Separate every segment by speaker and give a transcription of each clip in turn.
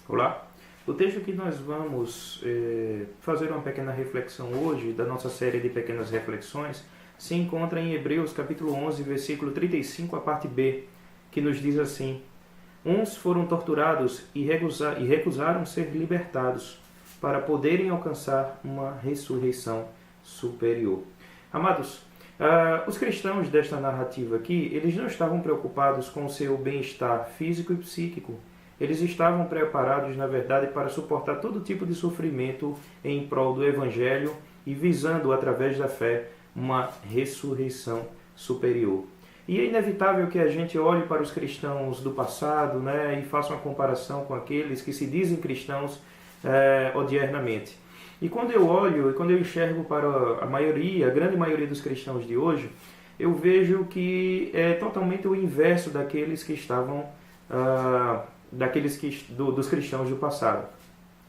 Speaker 1: Olá! O texto que nós vamos fazer uma pequena reflexão hoje, da nossa série de pequenas reflexões, se encontra em Hebreus capítulo 11, versículo 35, a parte B, que nos diz assim: Uns foram torturados e recusaram ser libertados, para poderem alcançar uma ressurreição superior. Amados, os cristãos desta narrativa aqui, eles não estavam preocupados com o seu bem-estar físico e psíquico. Eles estavam preparados, na verdade, para suportar todo tipo de sofrimento em prol do Evangelho e visando, através da fé, uma ressurreição superior. E é inevitável que a gente olhe para os cristãos do passado, né, e faça uma comparação com aqueles que se dizem cristãos odiernamente. E quando eu olho e quando eu enxergo para a grande maioria dos cristãos de hoje, eu vejo que é totalmente o inverso daqueles que estavam dos cristãos do passado.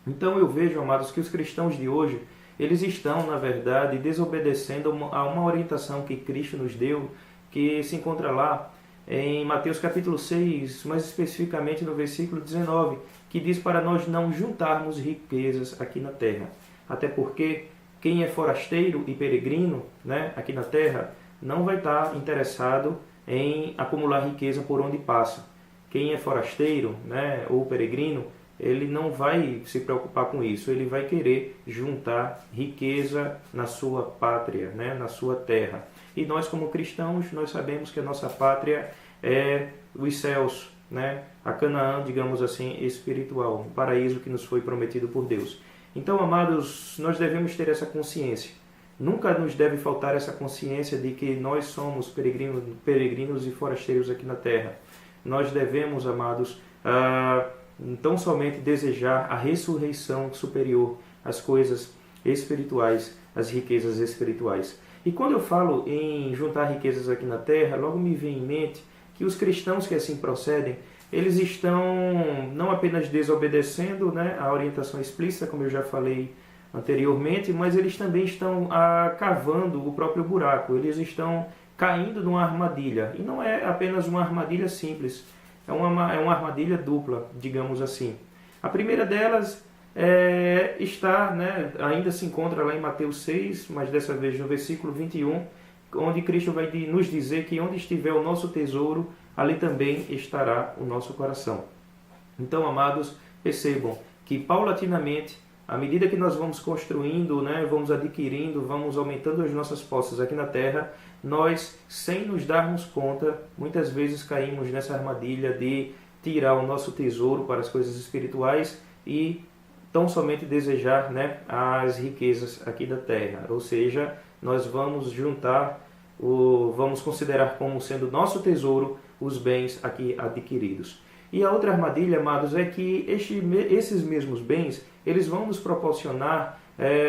Speaker 1: Então eu vejo, amados, que os cristãos de hoje, eles estão, na verdade, desobedecendo a uma orientação que Cristo nos deu, que se encontra lá em Mateus capítulo 6, mais especificamente no versículo 19, que diz para nós não juntarmos riquezas aqui na terra. Até porque quem é forasteiro e peregrino, né, aqui na terra, não vai estar interessado em acumular riqueza por onde passa. Quem é forasteiro, né, ou peregrino, ele não vai se preocupar com isso. Ele vai querer juntar riqueza na sua pátria, né, na sua terra. E nós, como cristãos, nós sabemos que a nossa pátria é os céus, né, a Canaã, digamos assim, espiritual, o paraíso que nos foi prometido por Deus. Então, amados, nós devemos ter essa consciência. Nunca nos deve faltar essa consciência de que nós somos peregrinos e forasteiros aqui na terra. Nós devemos, amados, tão somente desejar a ressurreição superior, as coisas espirituais, as riquezas espirituais. E quando eu falo em juntar riquezas aqui na terra, logo me vem em mente que os cristãos que assim procedem, eles estão não apenas desobedecendo, né, a orientação explícita, como eu já falei anteriormente, mas eles também estão cavando o próprio buraco. Eles estão caindo numa armadilha. E não é apenas uma armadilha simples, é uma armadilha dupla, digamos assim. A primeira delas ainda se encontra lá em Mateus 6, mas dessa vez no versículo 21, onde Cristo vai nos dizer que onde estiver o nosso tesouro, ali também estará o nosso coração. Então, amados, percebam que paulatinamente, à medida que nós vamos construindo, né, vamos adquirindo, vamos aumentando as nossas posses aqui na terra, nós, sem nos darmos conta, muitas vezes caímos nessa armadilha de tirar o nosso tesouro para as coisas espirituais e tão somente desejar, né, as riquezas aqui da terra. Ou seja, nós vamos vamos considerar como sendo nosso tesouro os bens aqui adquiridos. E a outra armadilha, amados, é que esses mesmos bens, eles vão nos proporcionar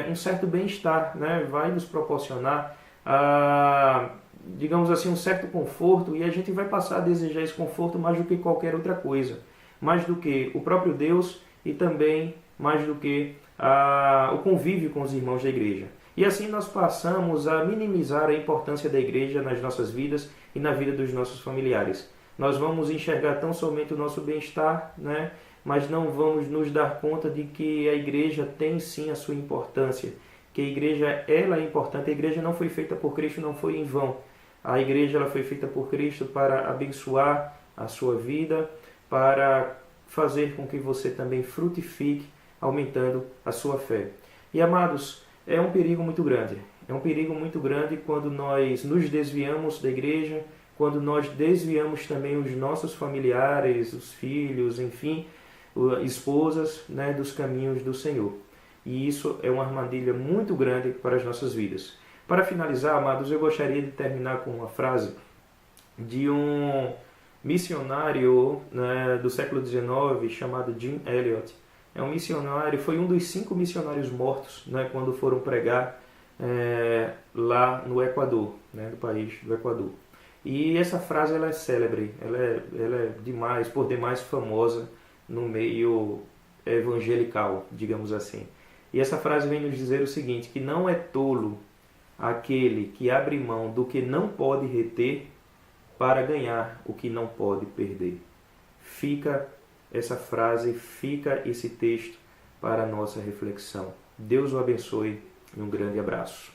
Speaker 1: um certo bem-estar, né? Vai nos proporcionar, digamos assim, um certo conforto, e a gente vai passar a desejar esse conforto mais do que qualquer outra coisa, mais do que o próprio Deus e também mais do que o convívio com os irmãos da igreja. E assim nós passamos a minimizar a importância da igreja nas nossas vidas e na vida dos nossos familiares. Nós vamos enxergar tão somente o nosso bem-estar, né? Mas não vamos nos dar conta de que a igreja tem sim a sua importância, que a igreja ela é importante. A igreja não foi feita por Cristo, não foi em vão. A igreja ela foi feita por Cristo para abençoar a sua vida, para fazer com que você também frutifique, aumentando a sua fé. E, amados, é um perigo muito grande. É um perigo muito grande quando nós nos desviamos da igreja, quando nós desviamos também os nossos familiares, os filhos, enfim, esposas, né, dos caminhos do Senhor. E isso é uma armadilha muito grande para as nossas vidas. Para finalizar, amados, eu gostaria de terminar com uma frase de um missionário, né, do século XIX chamado Jim Elliot. É um missionário, foi um dos 5 missionários mortos, né, quando foram pregar lá no Equador, né, no país do Equador. E essa frase ela é célebre, ela é demais, por demais famosa no meio evangelical, digamos assim. E essa frase vem nos dizer o seguinte, que não é tolo aquele que abre mão do que não pode reter para ganhar o que não pode perder. Fica essa frase, fica esse texto para a nossa reflexão. Deus o abençoe e um grande abraço.